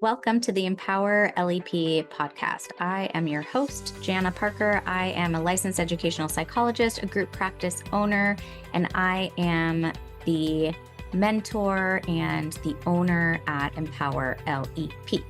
Welcome to the Empower LEP Podcast. I am your host, Jana Parker. I am a licensed educational psychologist, a group practice owner, and I am the mentor and the owner at Empower LEP.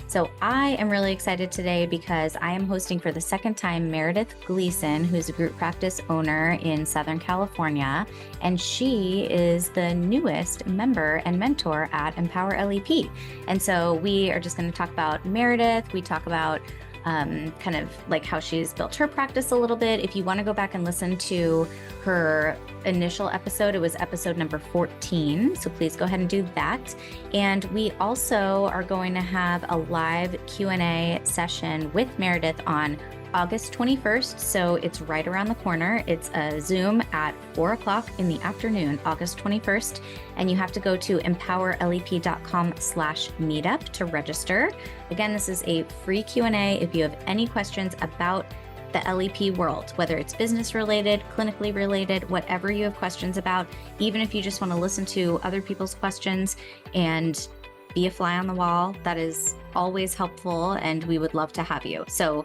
So I am really excited today because I am hosting for the second time Meredith Gleason, who's a group practice owner in Southern California, and she is the newest member and mentor at Empower LEP. And so we are just going to talk about Meredith. We talk about kind of like how she's built her practice a little bit. If you want to go back and listen to her initial episode, it was episode number 14. So please go ahead and do that. And we also are going to have a live Q&A session with Meredith on August 21st. So it's right around the corner. It's a Zoom at 4 o'clock in the afternoon, August 21st. And you have to go to empowerlep.com/meetup to register. Again, this is a free Q&A. If you have any questions about the LEP world, whether it's business related, clinically related, whatever you have questions about, even if you just want to listen to other people's questions and be a fly on the wall, that is always helpful. And we would love to have you. So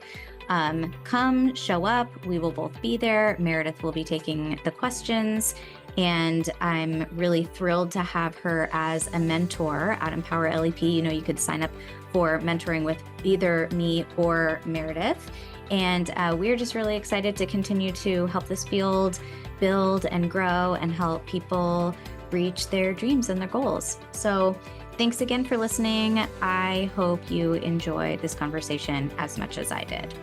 come, show up. We will both be there. Meredith will be taking the questions, and I'm really thrilled to have her as a mentor at Empower LEP. You know, you could sign up for mentoring with either me or Meredith. And we're just really excited to continue to help this field build and grow and help people reach their dreams and their goals. So thanks again for listening. I hope you enjoy this conversation as much as I did.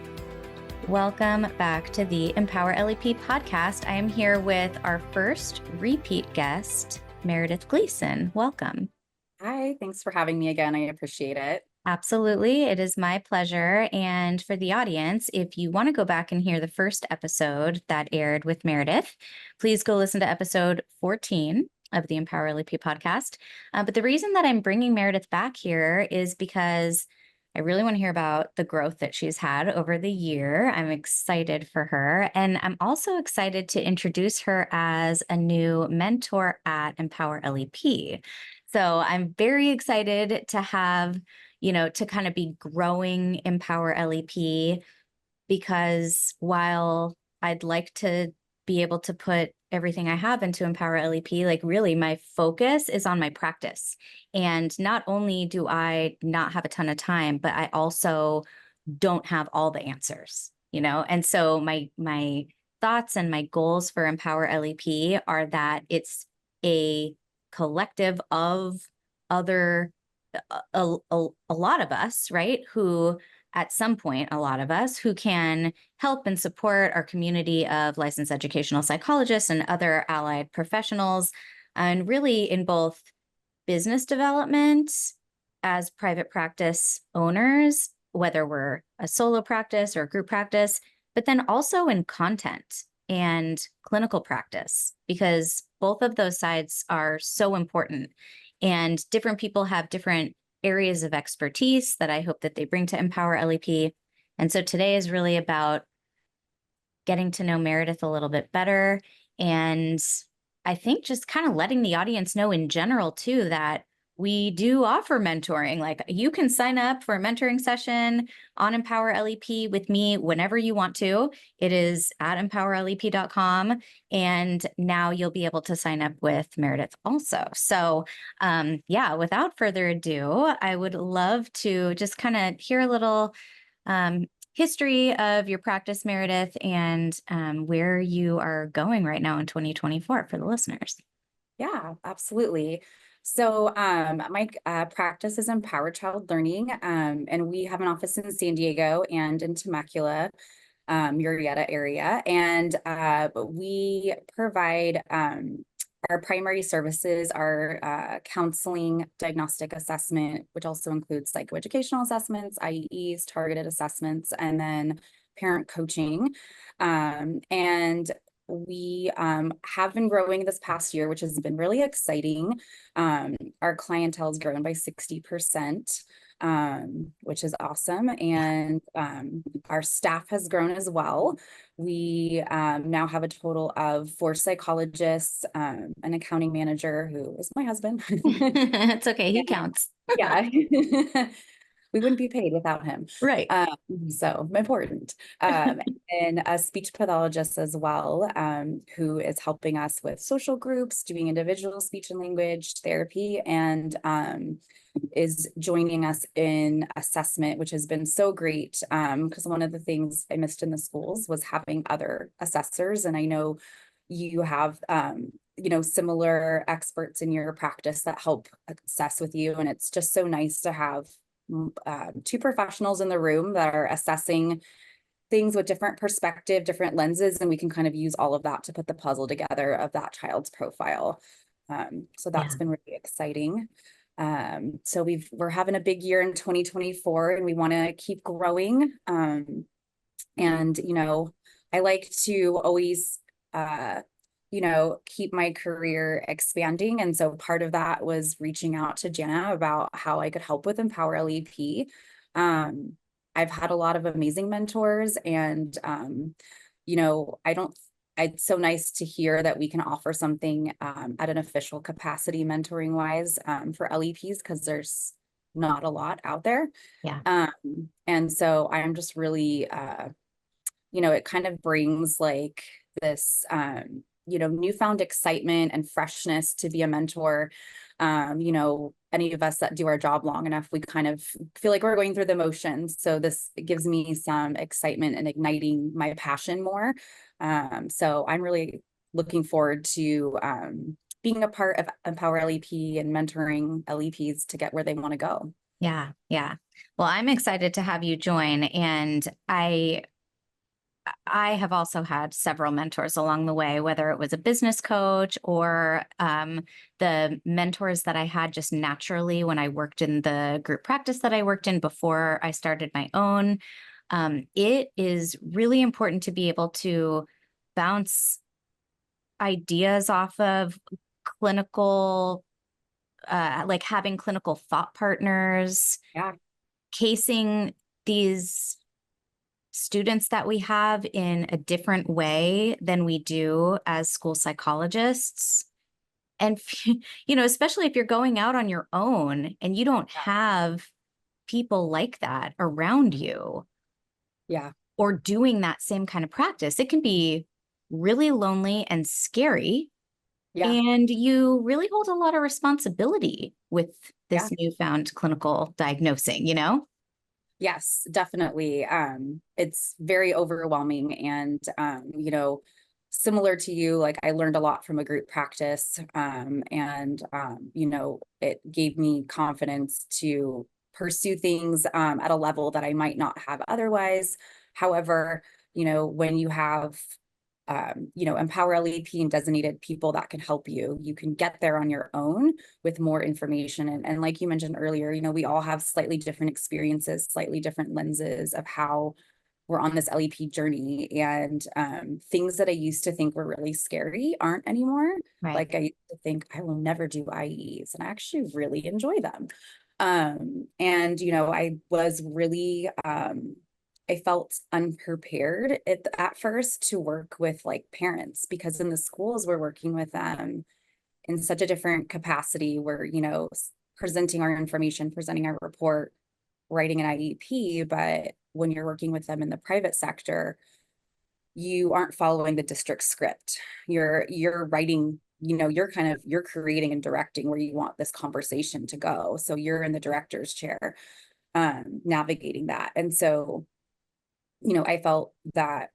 Welcome back to the Empower LEP podcast. I am here with our first repeat guest, Meredith Gleason. Welcome. Hi, thanks for having me again. I appreciate it. Absolutely. It is my pleasure. And for the audience, if you want to go back and hear the first episode that aired with Meredith, please go listen to episode 14 of the Empower LEP podcast. But the reason that I'm bringing Meredith back here is because I really want to hear about the growth that she's had over the year. I'm excited for her. And I'm also excited to introduce her as a new mentor at Empower LEP. So I'm very excited to have, to kind of be growing Empower LEP, because while I'd like to be able to put everything I have into Empower LEP, like really my focus is on my practice. And not only do I not have a ton of time, but I also don't have all the answers, And so my thoughts and my goals for Empower LEP are that it's a collective of other, a lot of us, right? Who at some point, a lot of us who can help and support our community of licensed educational psychologists and other allied professionals, and really in both business development as private practice owners, whether we're a solo practice or a group practice, but then also in content and clinical practice, because both of those sides are so important. And different people have different areas of expertise that I hope that they bring to Empower LEP. And so today is really about getting to know Meredith a little bit better. And I think just kind of letting the audience know in general too, that we do offer mentoring. Like, you can sign up for a mentoring session on Empower LEP with me whenever you want to. It is at empowerlep.com. And now you'll be able to sign up with Meredith also. So without further ado, I would love to just kind of hear a little history of your practice, Meredith, and where you are going right now in 2024 for the listeners. Yeah, absolutely. So my practice is Empower Child Learning, and we have an office in San Diego and in Temecula, Murrieta area. And we provide our primary services are counseling, diagnostic assessment, which also includes psychoeducational assessments, IEEs, targeted assessments, and then parent coaching. And we have been growing this past year, which has been really exciting. Our clientele has grown by 60%, which is awesome. And our staff has grown as well. We now have a total of 4 psychologists, an accounting manager who is my husband. It's okay, he counts. Yeah. we wouldn't be paid without him. Right. So important. And a speech pathologist as well, who is helping us with social groups, doing individual speech and language therapy, and is joining us in assessment, which has been so great. Because one of the things I missed in the schools was having other assessors. And I know you have, similar experts in your practice that help assess with you. And it's just so nice to have two professionals in the room that are assessing things with different perspective, different lenses, and we can kind of use all of that to put the puzzle together of that child's profile. So that's been really exciting. So we're having a big year in 2024, and we want to keep growing. And I like to always keep my career expanding. And so part of that was reaching out to Jana about how I could help with Empower LEP. I've had a lot of amazing mentors, and it's so nice to hear that we can offer something at an official capacity mentoring wise for LEPs, because there's not a lot out there. Yeah. And so I'm just really, it kind of brings like this, newfound excitement and freshness to be a mentor. Any of us that do our job long enough, we kind of feel like we're going through the motions. So this gives me some excitement and igniting my passion more. So I'm really looking forward to being a part of Empower LEP and mentoring LEPs to get where they want to go. Yeah. Yeah. Well, I'm excited to have you join. And I have also had several mentors along the way, whether it was a business coach or the mentors that I had just naturally when I worked in the group practice that I worked in before I started my own. It is really important to be able to bounce ideas off of clinical, like having clinical thought partners, Yeah. casing these students that we have in a different way than we do as school psychologists. And, especially if you're going out on your own and you don't have people like that around you. Yeah. Or doing that same kind of practice, it can be really lonely and scary. Yeah. And you really hold a lot of responsibility with this Yeah. newfound clinical diagnosing, Yes, definitely. It's very overwhelming, and similar to you, like I learned a lot from a group practice, and it gave me confidence to pursue things at a level that I might not have otherwise. However, when you have Empower LEP and designated people that can help you, you can get there on your own with more information. And like you mentioned earlier, we all have slightly different experiences, slightly different lenses of how we're on this LEP journey. And things that I used to think were really scary aren't anymore. Right. Like I used to think I will never do IEs, and I actually really enjoy them. And I was really I felt unprepared at first to work with like parents, because in the schools we're working with them in such a different capacity. We're, presenting our information, presenting our report, writing an IEP. But when you're working with them in the private sector, you aren't following the district script. You're writing, you're creating and directing where you want this conversation to go. So you're in the director's chair, navigating that. And so I felt that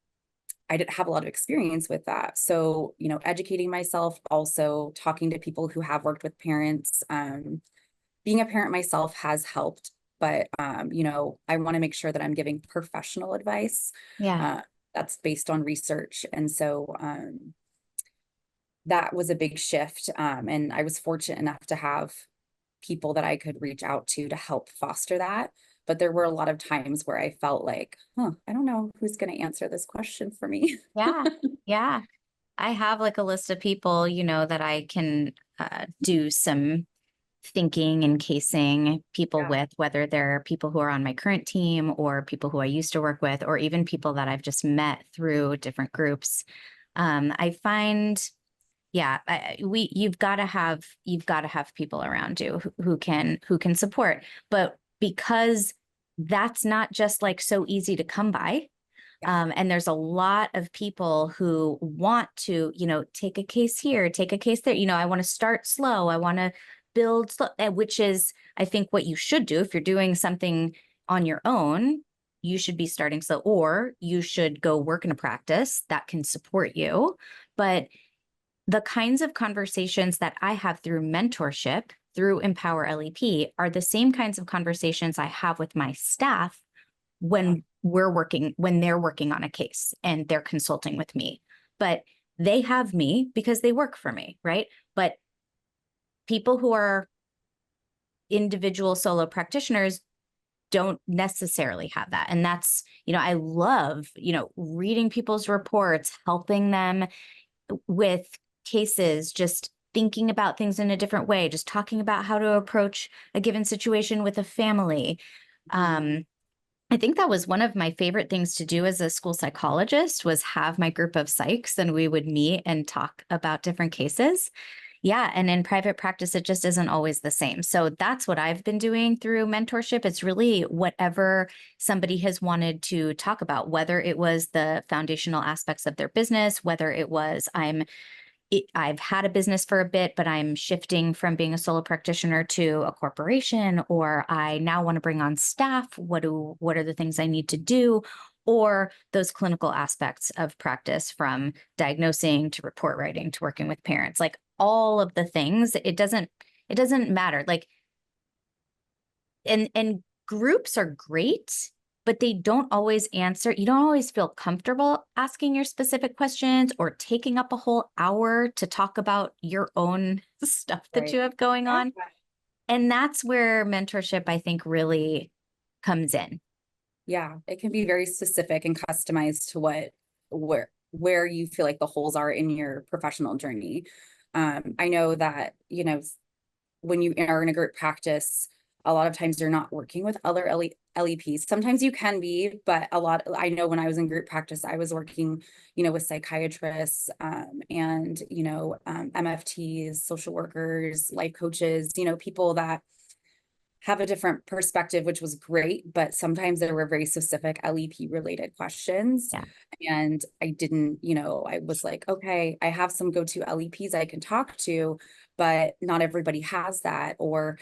I didn't have a lot of experience with that. So, educating myself, also talking to people who have worked with parents, being a parent myself has helped, but, I want to make sure that I'm giving professional advice. Yeah. That's based on research. And so, that was a big shift. And I was fortunate enough to have people that I could reach out to help foster that. But there were a lot of times where I felt like, I don't know who's going to answer this question for me. Yeah. Yeah. I have like a list of people, that I can do some thinking and casing people Yeah. with, whether they're people who are on my current team or people who I used to work with, or even people that I've just met through different groups. I find, yeah, you've got to have people around you who can support. But because that's not just like so easy to come by. Yeah. And there's a lot of people who want to, take a case here, take a case there. I want to start slow. I want to build slow, which is, I think, what you should do if you're doing something on your own. You should be starting slow, or you should go work in a practice that can support you. But the kinds of conversations that I have through mentorship, through Empower LEP, are the same kinds of conversations I have with my staff when they're working on a case and they're consulting with me. But they have me because they work for me, right? But people who are individual solo practitioners don't necessarily have that. And that's, I love, reading people's reports, helping them with cases, just thinking about things in a different way, just talking about how to approach a given situation with a family. I think that was one of my favorite things to do as a school psychologist, was have my group of psychs and we would meet and talk about different cases. Yeah. And in private practice, it just isn't always the same. So that's what I've been doing through mentorship. It's really whatever somebody has wanted to talk about, whether it was the foundational aspects of their business, whether it was I've had a business for a bit, but I'm shifting from being a solo practitioner to a corporation, or I now want to bring on staff. What are the things I need to do? Or those clinical aspects of practice, from diagnosing to report writing to working with parents, like all of the things. It doesn't matter. Like, and groups are great, but they don't always answer. You don't always feel comfortable asking your specific questions or taking up a whole hour to talk about your own stuff that you have going on. And that's where mentorship, I think, really comes in. Yeah, it can be very specific and customized to where you feel like the holes are in your professional journey. I know that, when you are in a group practice, a lot of times you're not working with other LEPs. Sometimes you can be, but I know when I was in group practice, I was working, with psychiatrists, and, MFTs, social workers, life coaches, people that have a different perspective, which was great, but sometimes there were very specific LEP related questions. Yeah. And I didn't, I was like, okay, I have some go-to LEPs I can talk to, but not everybody has that. Or,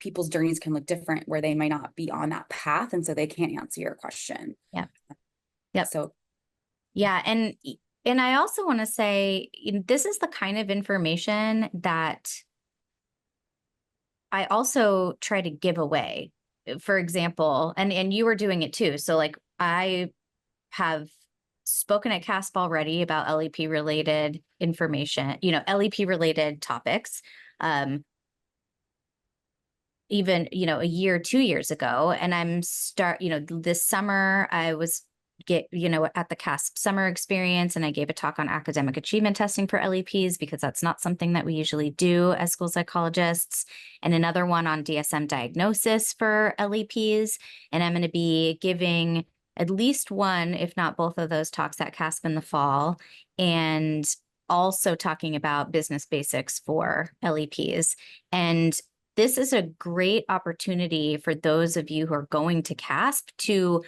people's journeys can look different where they might not be on that path. And so they can't answer your question. Yeah. Yep. So, yeah. And I also want to say, this is the kind of information that I also try to give away. For example, and you were doing it too. So like, I have spoken at CASP already about LEP related information, LEP related topics. Even, a year, 2 years ago. And this summer I was at the CASP summer experience, and I gave a talk on academic achievement testing for LEPs, because that's not something that we usually do as school psychologists, and another one on DSM diagnosis for LEPs. And I'm going to be giving at least one, if not both of those talks at CASP in the fall, and also talking about business basics for LEPs. And this is a great opportunity for those of you who are going to CASP to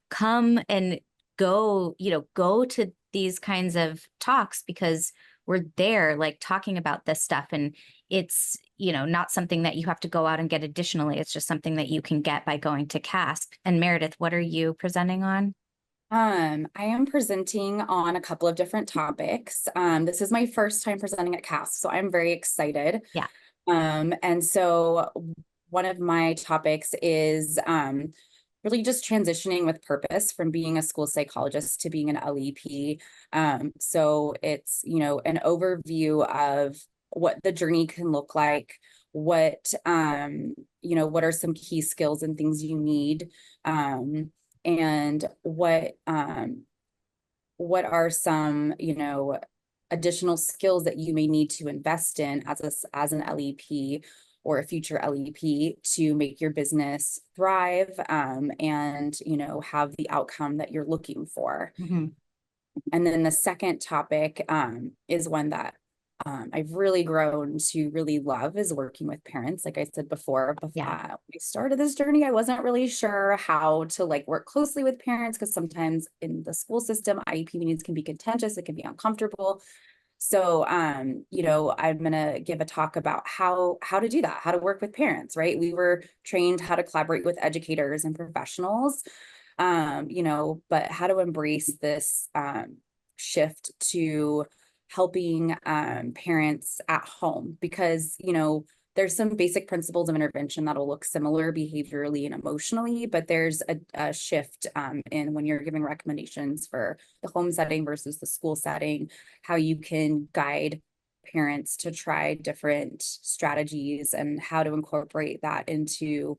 come and go to these kinds of talks, because we're there like talking about this stuff. And it's, not something that you have to go out and get additionally. It's just something that you can get by going to CASP. And Meredith, what are you presenting on? I am presenting on a couple of different topics. This is my first time presenting at CASP, so I'm very excited. Yeah. And so one of my topics is really just transitioning with purpose from being a school psychologist to being an LEP. So it's, an overview of what the journey can look like, what are some key skills and things you need, and what are some, additional skills that you may need to invest in as an LEP or a future LEP to make your business thrive, and have the outcome that you're looking for. Mm-hmm. And then the second topic is one that I've really grown to really love is working with parents. Like I said before, when Yeah. I started this journey, I wasn't really sure how to like work closely with parents because sometimes in the school system, IEP meetings can be contentious, it can be uncomfortable. So, I'm going to give a talk about how to do that, how to work with parents, right? We were trained how to collaborate with educators and professionals, but how to embrace this shift to helping parents at home because, there's some basic principles of intervention that'll look similar behaviorally and emotionally, but there's a shift in when you're giving recommendations for the home setting versus the school setting, how you can guide parents to try different strategies and how to incorporate that into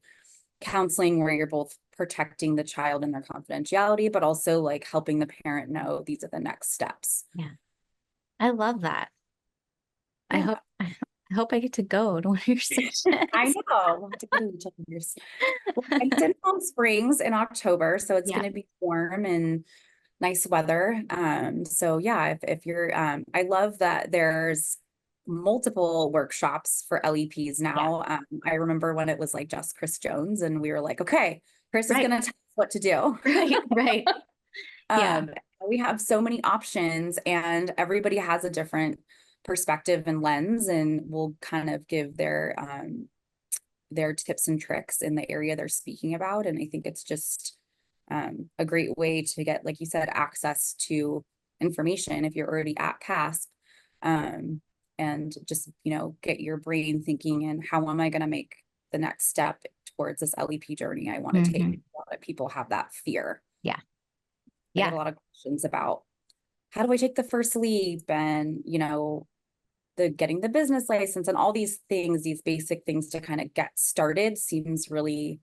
counseling where you're both protecting the child and their confidentiality, but also like helping the parent know these are the next steps. Yeah. I love that. I Yeah. hope I hope I get to go to one of your sessions. I know. We'll have to go to each other's. Well, it's in Palm Springs in October, so it's Yeah. going to be warm and nice weather. So yeah, if you're, I love that there's multiple workshops for LEPs Yeah. now. I remember when it was like just Chris Jones, and we were like, okay, Chris is Right. going to tell us what to do. Right. Yeah. We have so many options, and everybody has a different perspective and lens, and will kind of give their tips and tricks in the area they're speaking about. And I think it's just a great way to get, like you said, access to information if you're already at CASP, and just, get your brain thinking and how am I going to make the next step towards this LEP journey I want to take. A lot of people have that fear. Yeah. I Yeah. get a lot of questions about how do I take the first leap and, the getting the business license and all these things, these basic things to kind of get started seems really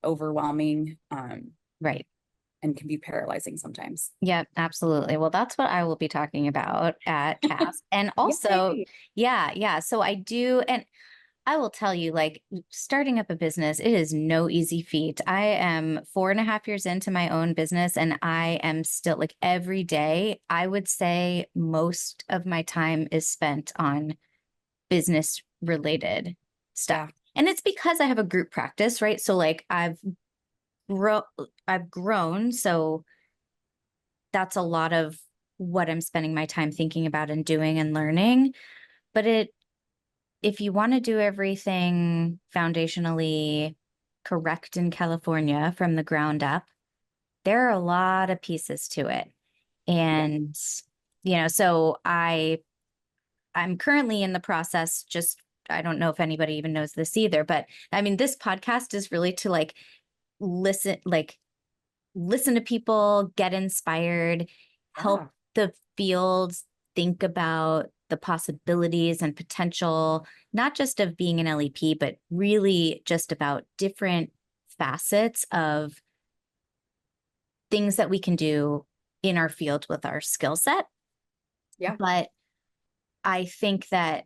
overwhelming, Right. and can be paralyzing sometimes. Yeah, absolutely. Well, that's what I will be talking about at CASP. And also, Yay. yeah. So I do, and I will tell you, like starting up a business, it is no easy feat. I am 4.5 years into my own business, and I am still like every day, I would say most of my time is spent on business related stuff. Yeah. And it's because I have a group practice, right? So like I've grown. So that's a lot of what I'm spending my time thinking about and doing and learning. But if you want to do everything foundationally correct in California from the ground up, there are a lot of pieces to it. And, so I'm currently in the process, just, I don't know if anybody even knows this either, but I mean, this podcast is really to listen, listen to people, get inspired, help Yeah. the fields think about the possibilities and potential, not just of being an LEP, but really just about different facets of things that we can do in our field with our skill set. Yeah. But I think that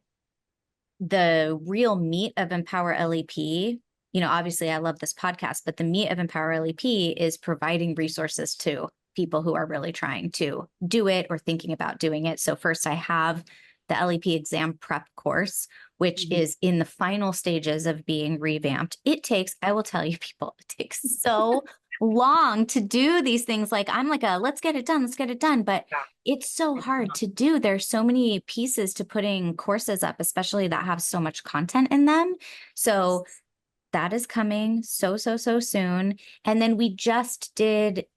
the real meat of Empower LEP, obviously I love this podcast, but the meat of Empower LEP is providing resources to people who are really trying to do it or thinking about doing it. So first I have the LEP exam prep course, which is in the final stages of being revamped. I will tell you people, it takes so long to do these things. Like I'm like let's get it done. But Yeah. it's so hard to do. There's so many pieces to putting courses up, especially that have so much content in them. So that is coming so soon. And then we just did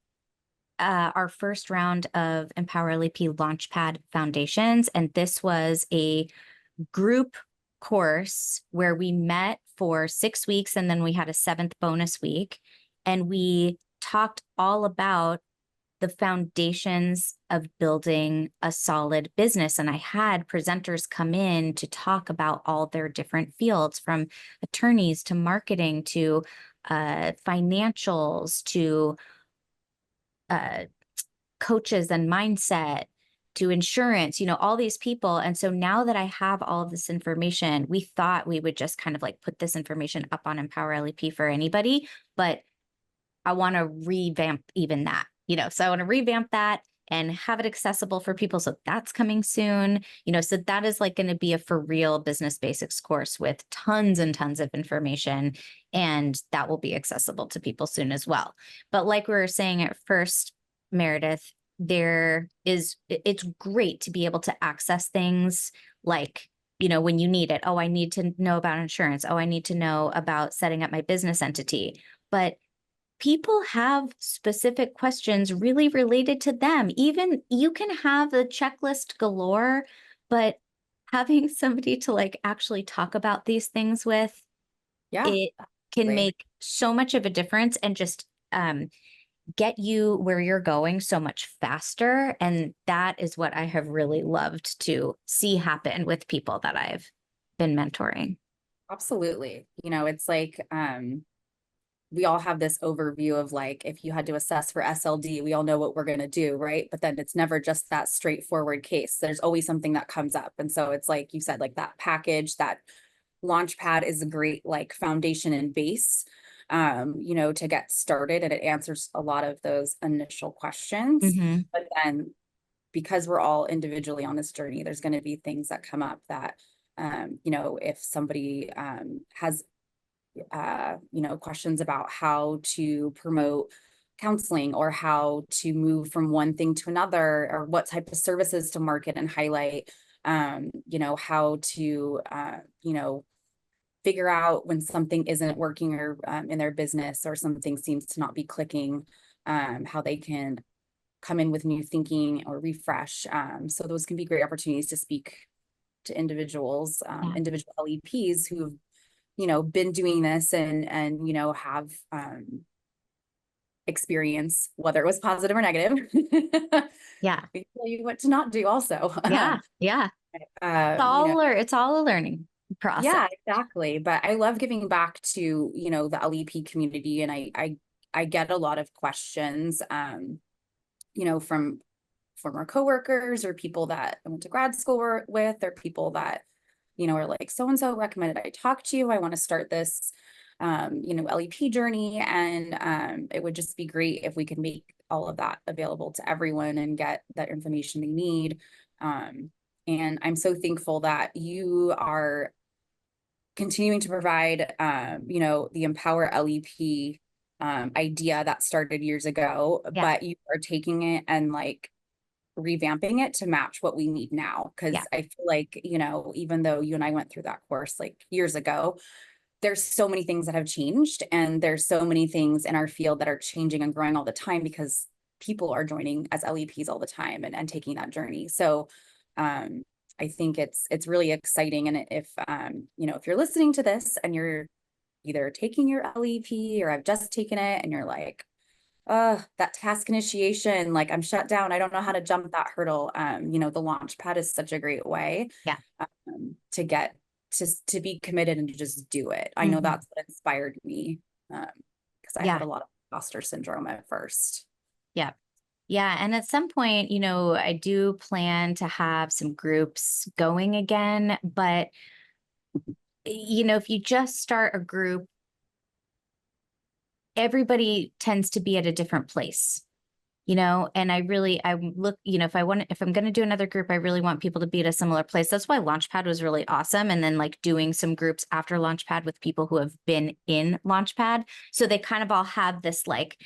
our first round of Empower LEP Launchpad Foundations. And this was a group course where we met for 6 weeks and then we had a 7th bonus week. And we talked all about the foundations of building a solid business. And I had presenters come in to talk about all their different fields, from attorneys to marketing to financials to coaches and mindset to insurance, all these people. And so now that I have all of this information, we thought we would just kind of put this information up on Empower LEP for anybody, but I want to revamp even that, so I want to revamp that and have it accessible for people. So that's coming soon. So that is like going to be a for real business basics course with tons and tons of information. And that will be accessible to people soon as well. But like we were saying at first, Meredith, it's great to be able to access things like, when you need it. Oh, I need to know about insurance. Oh, I need to know about setting up my business entity. But people have specific questions really related to them. Even you can have a checklist galore, but having somebody to like actually talk about these things with, Yeah, it can absolutely. make so much of a difference and just get you where you're going so much faster. And that is what I have really loved to see happen with people that I've been mentoring. Absolutely. It's like, we all have this overview of like, if you had to assess for SLD, we all know what we're going to do, right? But then it's never just that straightforward case. There's always something that comes up. And so it's like you said, like that package, that launch pad is a great like foundation and base, to get started, and it answers a lot of those initial questions. Mm-hmm. But then because we're all individually on this journey, there's going to be things that come up that, if somebody has questions about how to promote counseling or how to move from one thing to another, or what type of services to market and highlight, how to, figure out when something isn't working or in their business, or something seems to not be clicking, how they can come in with new thinking or refresh. So those can be great opportunities to speak to individuals, Yeah. individual LEPs who've been doing this and have experience, whether it was positive or negative. Yeah. They tell you what to not do also. Yeah. Yeah. It's all a learning process. Yeah, exactly. But I love giving back to, the LEP community. And I get a lot of questions, from former coworkers or people that I went to grad school with, or people that, are like, so-and-so recommended I talk to you. I want to start this, LEP journey. And it would just be great if we could make all of that available to everyone and get that information they need. And I'm so thankful that you are continuing to provide, the Empower LEP idea that started years ago, Yeah. but you are taking it and like revamping it to match what we need now. Yeah. Because I feel like, even though you and I went through that course like years ago, there's so many things that have changed, and there's so many things in our field that are changing and growing all the time, because people are joining as LEPs all the time and taking that journey. So I think it's really exciting. And if if you're listening to this and you're either taking your LEP or I've just taken it and you're like, that task initiation, like I'm shut down, I don't know how to jump that hurdle. The launch pad is such a great way Yeah. to get to be committed and to just do it. I know Mhm. that's what inspired me, because I had Yeah. a lot of imposter syndrome at first. Yeah. Yeah. And at some point, I do plan to have some groups going again. But, if you just start a group, everybody tends to be at a different place. And I look, if I'm going to do another group, I really want people to be at a similar place. That's why Launchpad was really awesome. And then like doing some groups after Launchpad with people who have been in Launchpad. So they kind of all have this like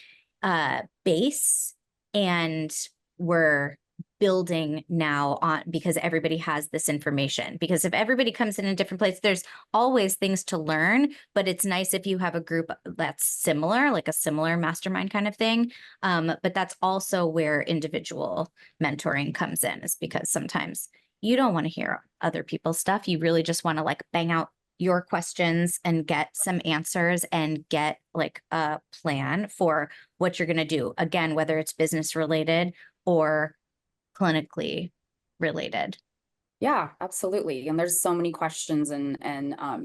base, and we're building now on, because everybody has this information. Because if everybody comes in a different place, there's always things to learn, but it's nice if you have a group that's similar, like a similar mastermind kind of thing. But that's also where individual mentoring comes in, is because sometimes you don't want to hear other people's stuff. You really just want to like bang out your questions and get some answers and get like a plan for what you're going to do. Again, whether it's business related or clinically related. Yeah, absolutely. And there's so many questions and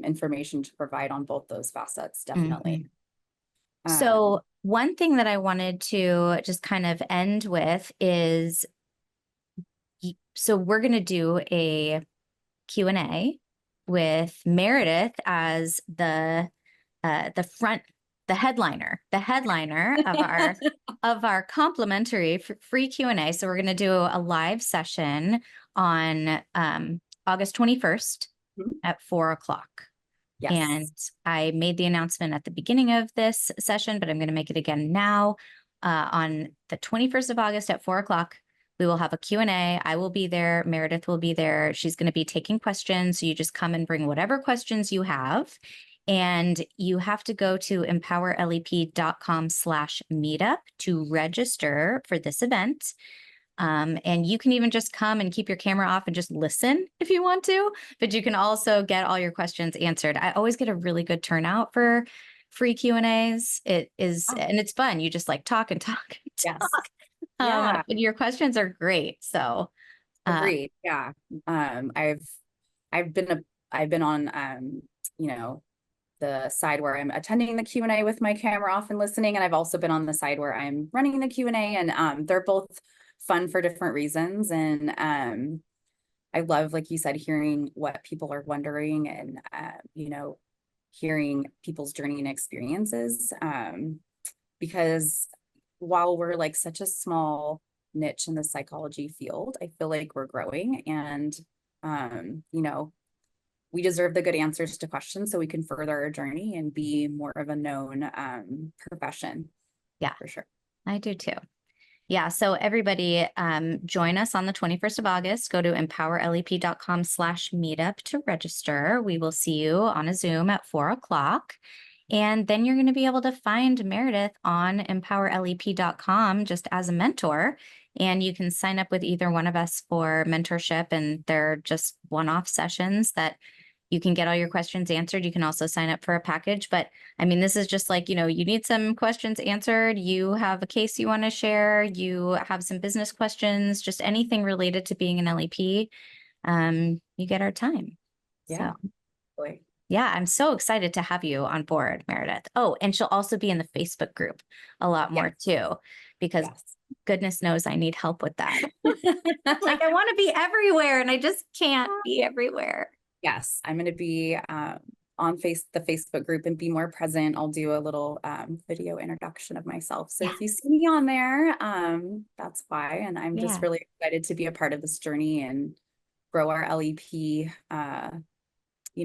information to provide on both those facets, definitely. Mhm. Um, So one thing that I wanted to just kind of end with is, so we're going to do a Q&A with Meredith as the front the headliner of our complimentary free Q&A. So we're going to do a live session on August 21st at 4:00. Yes. And I made the announcement at the beginning of this session, but I'm going to make it again now. On the 21st of August at 4:00, we will have a Q&A. I will be there. Meredith will be there. She's going to be taking questions. So you just come and bring whatever questions you have. And you have to go to empowerlep.com/meetup to register for this event. And you can even just come and keep your camera off and just listen if you want to, but you can also get all your questions answered. I always get a really good turnout for free Q&As. It is, and it's fun. You just like talk and talk and talk. Yeah. And your questions are great. So agreed. Yeah. I've been on, the side where I'm attending the Q&A with my camera off and listening. And I've also been on the side where I'm running the Q&A, and they're both fun for different reasons. And I love, like you said, hearing what people are wondering and, hearing people's journey and experiences. Because while we're like such a small niche in the psychology field, I feel like we're growing, and, we deserve the good answers to questions so we can further our journey and be more of a known profession. Yeah, for sure. I do too. Yeah. So everybody, join us on the 21st of August. Go to empowerlep.com/meetup to register. We will see you on a Zoom at 4:00. And then you're going to be able to find Meredith on empowerlep.com just as a mentor. And you can sign up with either one of us for mentorship. And they're just one-off sessions that you can get all your questions answered. You can also sign up for a package. But I mean, this is just like, you need some questions answered. You have a case you want to share. You have some business questions, just anything related to being an LEP. You get our time. Yeah. So. Yeah, I'm so excited to have you on board, Meredith. Oh, and she'll also be in the Facebook group a lot more too, because goodness knows I need help with that. Like I want to be everywhere and I just can't be everywhere. Yes, I'm going to be on the Facebook group and be more present. I'll do a little video introduction of myself. So if you see me on there, that's why. And I'm just really excited to be a part of this journey and grow our LEP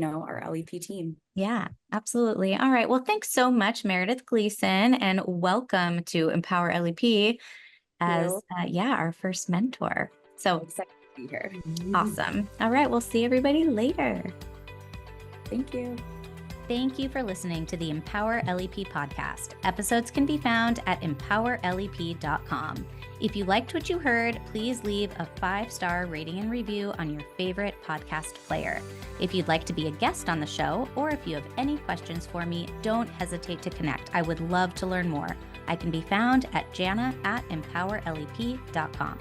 our LEP team. Yeah, absolutely. All right. Well, thanks so much, Meredith Gleason, and welcome to Empower LEP as, our first mentor. So I'm excited to be here. Awesome. All right. We'll see everybody later. Thank you. Thank you for listening to the Empower LEP podcast. Episodes can be found at empowerlep.com. If you liked what you heard, please leave a 5-star rating and review on your favorite podcast player. If you'd like to be a guest on the show, or if you have any questions for me, don't hesitate to connect. I would love to learn more. I can be found at jana@empowerlep.com.